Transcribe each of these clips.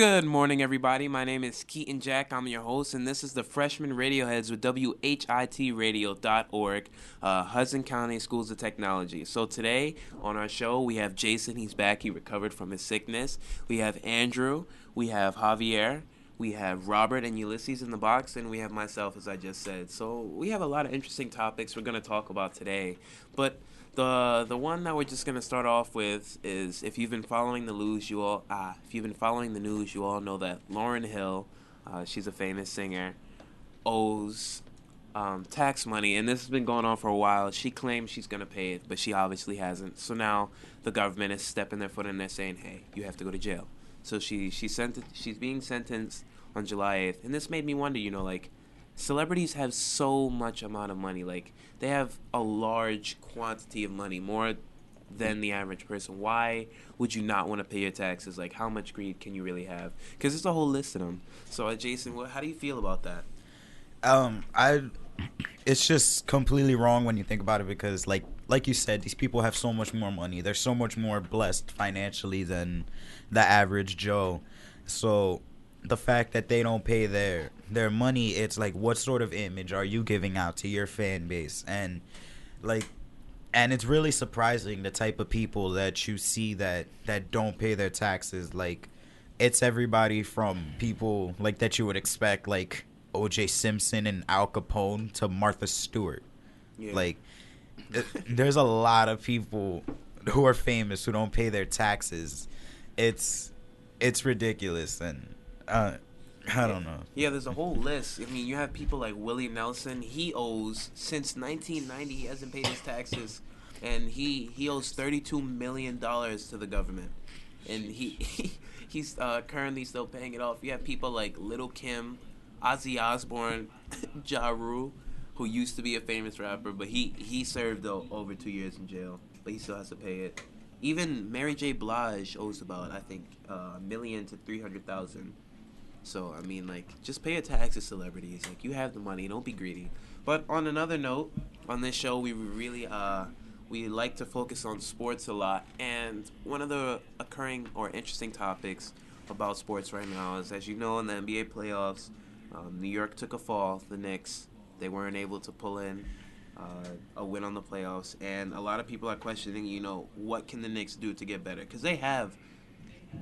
Good morning, everybody. My name is Keaton Jack. I'm your host, and this is the Freshmen RadioHeads with WHIT Radio.org, Hudson County Schools of Technology. So today on our show, we have Jason. He's back. He recovered from his sickness. We have Andrew. We have Javier. We have Robert and Ulysses in the box, and we have myself, as I just said. So we have a lot of interesting topics we're going to talk about today. But the one that we're just gonna start off with is if you've been following the news, you all know that Lauryn Hill, she's a famous singer, owes tax money, and this has been going on for a while. She claims she's gonna pay it, but she obviously hasn't. So now the government is stepping their foot in there, saying, "Hey, you have to go to jail." So she's being sentenced on July 8th, and this made me wonder, celebrities have so much amount of money. Like, they have a large quantity of money, more than the average person. Why would you not want to pay your taxes? Like, how much greed can you really have? Because there's a whole list of them. So, Jason, how do you feel about that? It's just completely wrong when you think about it because, like you said, these people have so much more money. They're so much more blessed financially than the average Joe. So the fact that they don't pay their money, it's like, what sort of image are you giving out to your fan base? And it's really surprising the type of people that you see that don't pay their taxes. Like, it's everybody from people like that you would expect, like O.J. Simpson and Al Capone, to Martha Stewart. Yeah. Like, there's a lot of people who are famous who don't pay their taxes. It's ridiculous, and I don't know. Yeah, there's a whole list. I mean, you have people like Willie Nelson. He owes, since 1990, he hasn't paid his taxes, and he owes $32 million to the government, and he's currently still paying it off. You have people like Lil' Kim, Ozzy Osbourne, Ja Rule, who used to be a famous rapper, but he served over 2 years in jail, but he still has to pay it. Even Mary J. Blige owes about, I think, $1 million to $300,000. So, I mean, just pay your taxes, celebrities. Like, you have the money. Don't be greedy. But on another note, on this show, we really, we like to focus on sports a lot. And one of the occurring or interesting topics about sports right now is, as you know, in the NBA playoffs, New York took a fall. The Knicks, they weren't able to pull in a win on the playoffs. And a lot of people are questioning, what can the Knicks do to get better? Because they have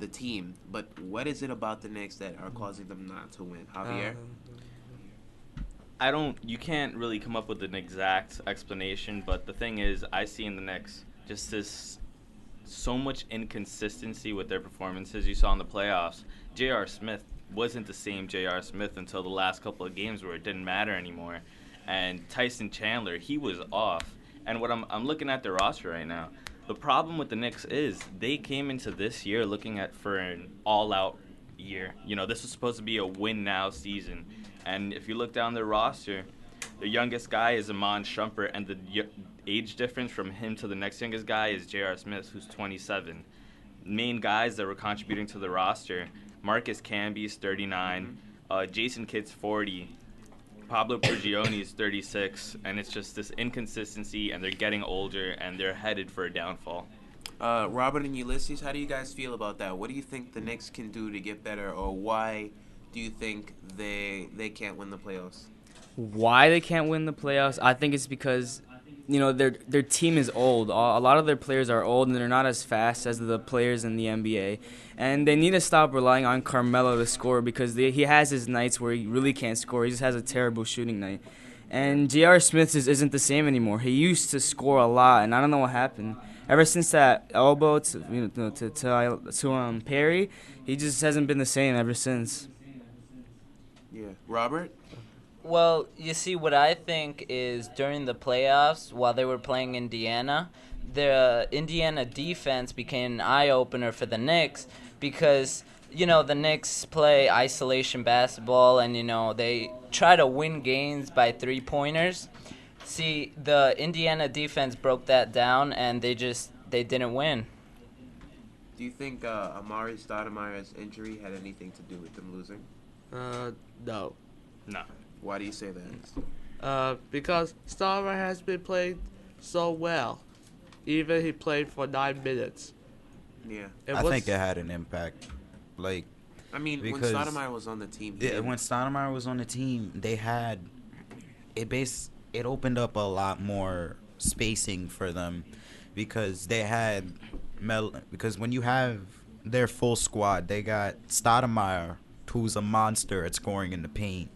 the team, but what is it about the Knicks that are causing them not to win? Javier? You can't really come up with an exact explanation, but the thing is, I see in the Knicks just so much inconsistency with their performances. You saw in the playoffs, J.R. Smith wasn't the same J.R. Smith until the last couple of games where it didn't matter anymore. And Tyson Chandler, he was off. And what I'm looking at their roster right now, the problem with the Knicks is they came into this year looking for an all-out year. This was supposed to be a win-now season. And if you look down their roster, the youngest guy is Iman Shumpert, and the age difference from him to the next youngest guy is J.R. Smith, who's 27. Main guys that were contributing to the roster, Marcus Camby is 39, Jason Kidd's 40, Pablo Prigioni is 36, and it's just this inconsistency, and they're getting older, and they're headed for a downfall. Robert and Ulysses, how do you guys feel about that? What do you think the Knicks can do to get better, or why do you think they can't win the playoffs? Why they can't win the playoffs? I think it's because their team is old. A lot of their players are old, and they're not as fast as the players in the NBA. And they need to stop relying on Carmelo to score because he has his nights where he really can't score. He just has a terrible shooting night. And J.R. Smith isn't the same anymore. He used to score a lot, and I don't know what happened. Ever since that elbow to Perry, he just hasn't been the same ever since. Yeah. Robert? Well, you see, what I think is during the playoffs, while they were playing Indiana, the Indiana defense became an eye-opener for the Knicks because, the Knicks play isolation basketball and, they try to win games by three-pointers. See, the Indiana defense broke that down, and they didn't win. Do you think Amari Stoudemire's injury had anything to do with them losing? No. No. Why do you say that? Because Stoudemire has been playing so well. Even he played for 9 minutes. Yeah. I think it had an impact. Like, I mean, when Because Stoudemire was on the team, he yeah, didn't- when Stoudemire was on the team, they had it opened up a lot more spacing for them because they had because when you have their full squad, they got Stoudemire, who's a monster at scoring in the paint.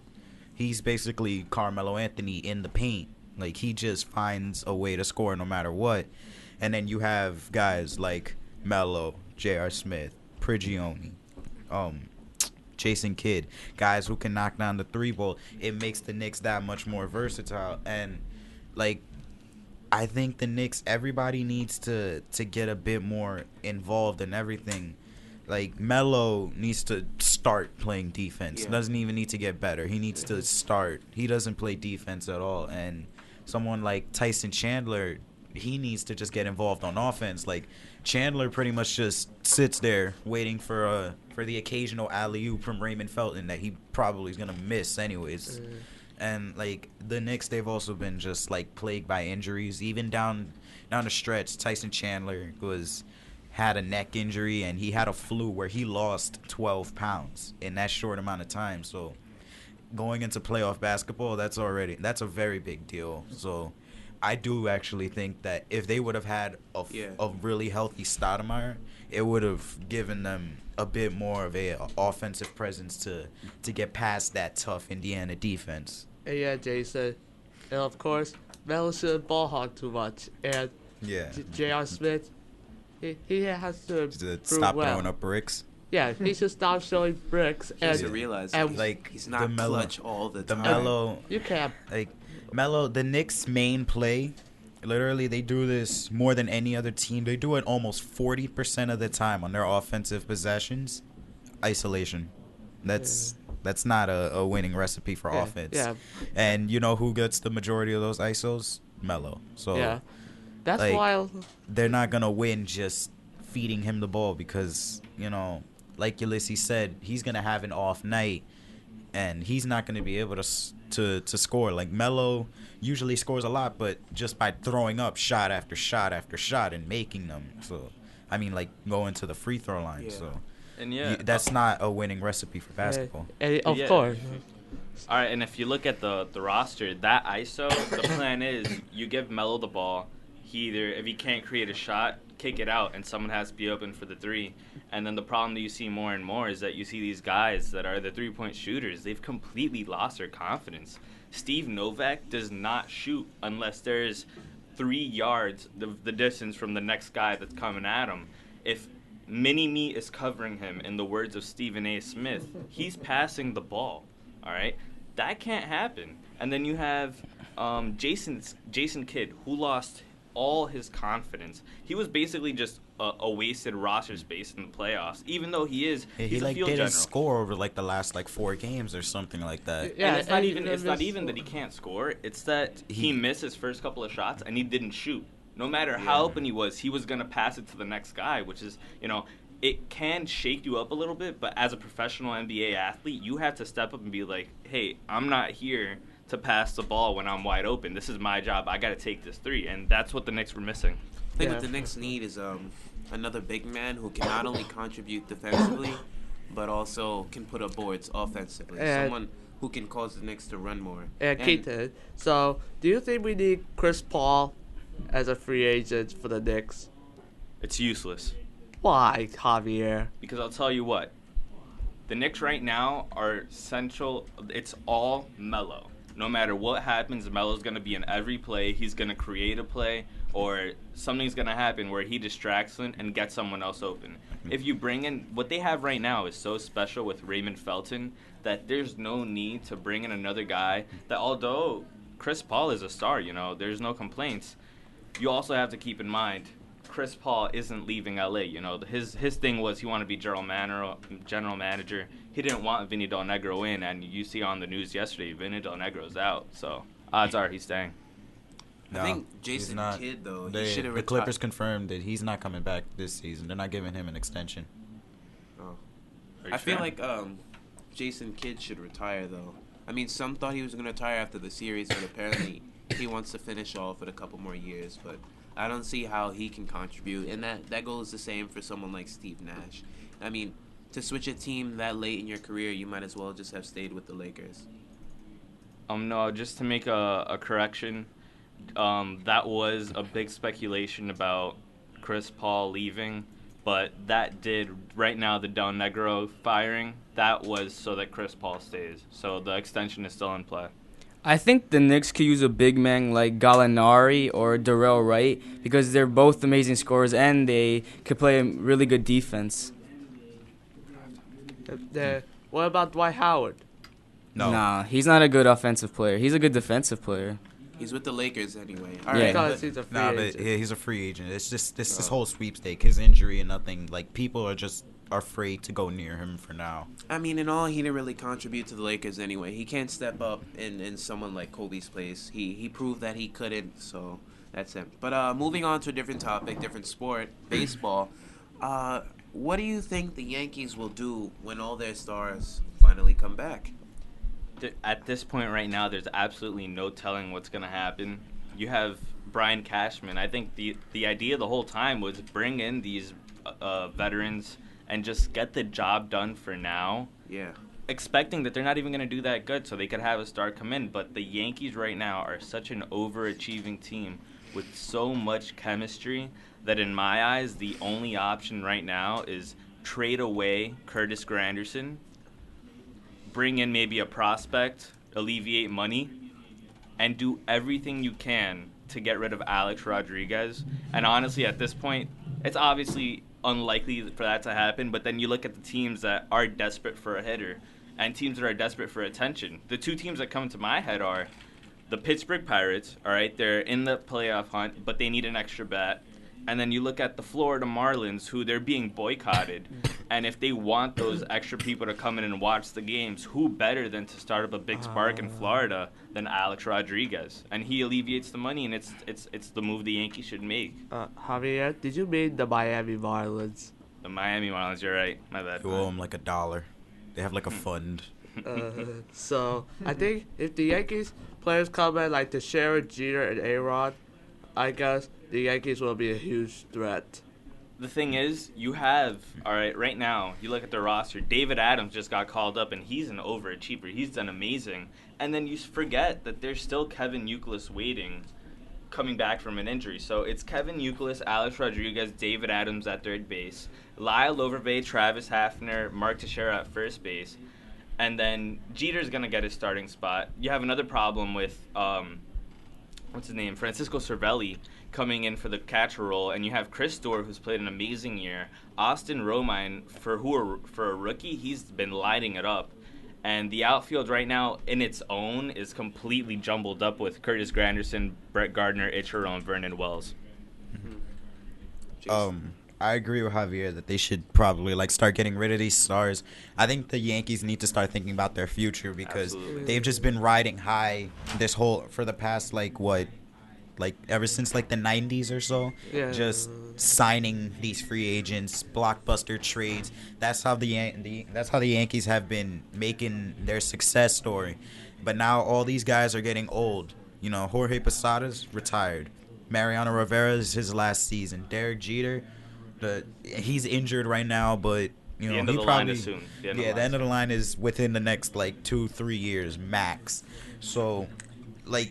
He's basically Carmelo Anthony in the paint. Like, he just finds a way to score no matter what. And then you have guys like Melo, J.R. Smith, Prigioni, Jason Kidd, guys who can knock down the three ball. It makes the Knicks that much more versatile. And, like, I think the Knicks, everybody needs to get a bit more involved in everything. Like, Melo needs to start playing defense. Yeah. Doesn't even need to get better. He needs to start. He doesn't play defense at all. And someone like Tyson Chandler, he needs to just get involved on offense. Like, Chandler pretty much just sits there waiting for the occasional alley-oop from Raymond Felton that he probably is going to miss anyways. And, like, the Knicks, they've also been just, like, plagued by injuries. Even down the stretch, Tyson Chandler had a neck injury, and he had a flu where he lost 12 pounds in that short amount of time. So going into playoff basketball, that's a very big deal. So I do actually think that if they would have had a really healthy Stoudemire, it would have given them a bit more of a offensive presence to get past that tough Indiana defense. And yeah, Jason. And of course, Melo shouldn't ball hog too much. And Yeah. J.R. Smith, he has to To prove stop well. throwing up bricks. Yeah, he should stop showing bricks. He has And to realize and- Like, he's the not Melo- clutch all the The time. Melo, you can't. like, Melo, the Knicks' main play, literally, they do this more than any other team. They do it almost 40% of the time on their offensive possessions. Isolation. That's not a winning recipe for offense. Yeah, And you know who gets the majority of those ISOs? Melo. So yeah. That's like, why. they're not going to win just feeding him the ball because, like Ulysses said, he's going to have an off night and he's not going to be able to score. Like, Melo usually scores a lot, but just by throwing up shot after shot after shot and making them. So, I mean, like, going to the free throw line. Yeah. So And yeah, that's not a winning recipe for basketball. And of Yeah. course. All right, and if you look at the roster, that ISO, the plan is you give Melo the ball. He either, if he can't create a shot, kick it out, and someone has to be open for the three. And then the problem that you see more and more is that you see these guys that are the three-point shooters. They've completely lost their confidence. Steve Novak does not shoot unless there's 3 yards the distance from the next guy that's coming at him. If Mini-Me is covering him, in the words of Stephen A. Smith, he's passing the ball. All right? That can't happen. And then you have Jason Kidd, who lost all his confidence. He was basically just a wasted roster space in the playoffs, even though he's He a like field didn't general. score over like the last like 4 games or something like that. Yeah, And it's not and even he it's not missed- even that he can't score. It's that he He- missed his first couple of shots and he didn't shoot. No matter how open he was gonna pass it to the next guy, which is, it can shake you up a little bit, but as a professional NBA athlete, you have to step up and be like, hey, I'm not here to pass the ball when I'm wide open. This is my job. I got to take this three, and that's what the Knicks were missing. I think Yeah. what the Knicks need is another big man who can not only contribute defensively, but also can put up boards offensively. And- Someone who can cause the Knicks to run more. And Keaton. So, do you think we need Chris Paul as a free agent for the Knicks? It's useless. Why, Javier? Because I'll tell you what, the Knicks right now are central. It's all Melo. No matter what happens, Melo's going to be in every play. He's going to create a play, or something's going to happen where he distracts them and gets someone else open. If you bring in, what they have right now is so special with Raymond Felton that there's no need to bring in another guy that, although Chris Paul is a star, there's no complaints. You also have to keep in mind, Chris Paul isn't leaving LA. His thing was he wanted to be general manager. He didn't want Vinny Del Negro in, and you see on the news yesterday, Vinny Del Negro's out. So odds are he's staying. I think Jason Kidd, though, he should have The Clippers confirmed that he's not coming back this season. They're not giving him an extension. Oh. Are you I feel sure? like Jason Kidd should retire, though. I mean, some thought he was going to retire after the series, but apparently he wants to finish off with a couple more years. But I don't see how he can contribute. And that goes the same for someone like Steve Nash. I mean, to switch a team that late in your career, you might as well just have stayed with the Lakers. No, just to make a correction, that was a big speculation about Chris Paul leaving, but right now the Del Negro firing, that was so that Chris Paul stays. So the extension is still in play. I think the Knicks could use a big man like Gallinari or Darrell Wright because they're both amazing scorers and they could play a really good defense. What about Dwight Howard? No. Nah, he's not a good offensive player. He's a good defensive player. He's with the Lakers anyway. All Yeah. right. Because he's a free Nah, agent. but yeah, he's a free agent. It's just this whole sweepstake, his injury and nothing. Like, people are just afraid to go near him for now. I mean, in all, he didn't really contribute to the Lakers anyway. He can't step up in someone like Kobe's place. He proved that he couldn't, so that's him. But moving on to a different topic, different sport, baseball. What do you think the Yankees will do when all their stars finally come back? At this point right now, there's absolutely no telling what's going to happen. You have Brian Cashman. I think the idea the whole time was bring in these veterans and just get the job done for now, Yeah. expecting that they're not even going to do that good so they could have a star come in. But the Yankees right now are such an overachieving team with so much chemistry that in my eyes, the only option right now is trade away Curtis Granderson, bring in maybe a prospect, alleviate money, and do everything you can to get rid of Alex Rodriguez. And honestly, at this point, it's obviously unlikely for that to happen, but then you look at the teams that are desperate for a hitter and teams that are desperate for attention. The two teams that come to my head are the Pittsburgh Pirates, all right? They're in the playoff hunt, but they need an extra bat. And then you look at the Florida Marlins, who they're being boycotted. And if they want those extra people to come in and watch the games, who better than to start up a big spark in Florida than Alex Rodriguez? And he alleviates the money, and it's the move the Yankees should make. Javier, did you mean the Miami Marlins? The Miami Marlins, you're right. My bad. You owe him like $1. They have like a fund. So I think if the Yankees players come in like Teixeira, Jeter, and A-Rod, I guess the Yankees will be a huge threat. The thing is, you have, all right, right now, you look at their roster, David Adams just got called up, and he's an overachiever. He's done amazing. And then you forget that there's still Kevin Youkilis waiting, coming back from an injury. So it's Kevin Youkilis, Alex Rodriguez, David Adams at third base, Lyle Overbay, Travis Hafner, Mark Teixeira at first base. And then Jeter's going to get his starting spot. You have another problem with, what's his name, Francisco Cervelli coming in for the catcher role, and you have Chris Dorr, who's played an amazing year. Austin Romine, for a rookie, he's been lighting it up. And the outfield right now, in its own, is completely jumbled up with Curtis Granderson, Brett Gardner, Ichiro, and Vernon Wells. I agree with Javier that they should probably start getting rid of these stars. I think the Yankees need to start thinking about their future because they've just been riding high for the past ever since the 90s or so. Yeah. Just signing these free agents, blockbuster trades. That's how the Yankees have been making their success story. But now all these guys are getting old. Jorge Posada's retired. Mariano Rivera's his last season. Derek Jeter, he's injured right now, but The end of the line is soon. The end of the line is within the next 2-3 years max. So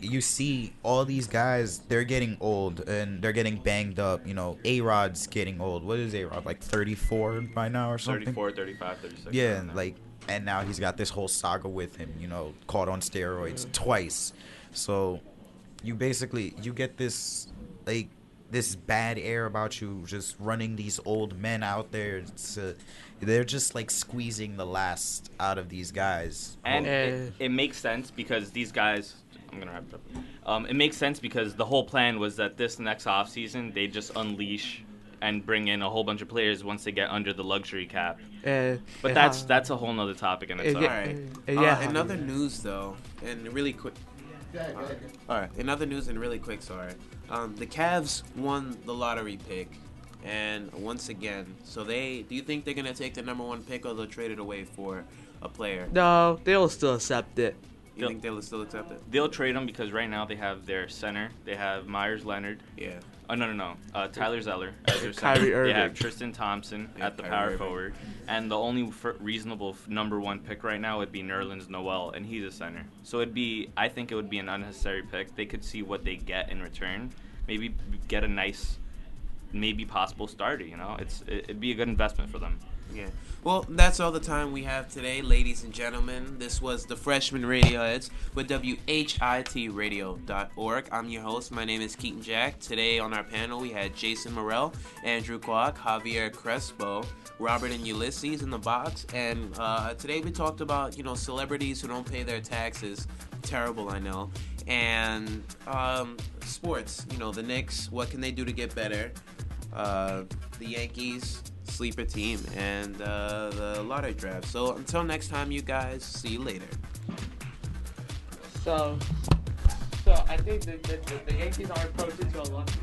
you see all these guys, they're getting old and they're getting banged up. A-Rod's getting old. What is A-Rod, 34 by now or something? 34, 35, 36. Yeah, and now he's got this whole saga with him, caught on steroids twice. So you get this this bad air about you just running these old men out there. They're just squeezing the last out of these guys. And it makes sense because these guys, I'm going to wrap it up. It makes sense because the whole plan was that this next offseason, they just unleash and bring in a whole bunch of players once they get under the luxury cap. But that's a whole nother topic in its own. All right. In other news, though, and really quick. All right. In other news and really quick, sorry. The Cavs won the lottery pick, and once again, do you think they're gonna take the number 1 pick or they'll trade it away for a player? No, they'll still accept it. You think they'll still accept it? They'll trade him because right now they have their center. They have Myers Leonard. Yeah. Oh, no. Tyler Zeller as their Kyrie center. Irving. They have Tristan Thompson at the Kyrie power Irving. forward. And the only reasonable number 1 pick right now would be Nerlens Noel, and he's a center. So I think it would be an unnecessary pick. They could see what they get in return. Maybe get a nice, maybe possible starter, It'd be a good investment for them. Yeah. Well, that's all the time we have today, ladies and gentlemen. This was the Freshmen RadioHeads with WHITradio.org. I'm your host. My name is Keaton Jack. Today on our panel, we had Jason Morrell, Andrew Kwok, Javier Crespo, Robert and Ulysses in the box. And today we talked about, celebrities who don't pay their taxes. Terrible, I know. And sports, the Knicks, what can they do to get better? The Yankees, sleeper team, and the lottery draft. So until next time, you guys, see you later. So I think the Yankees are approaching to a lucky.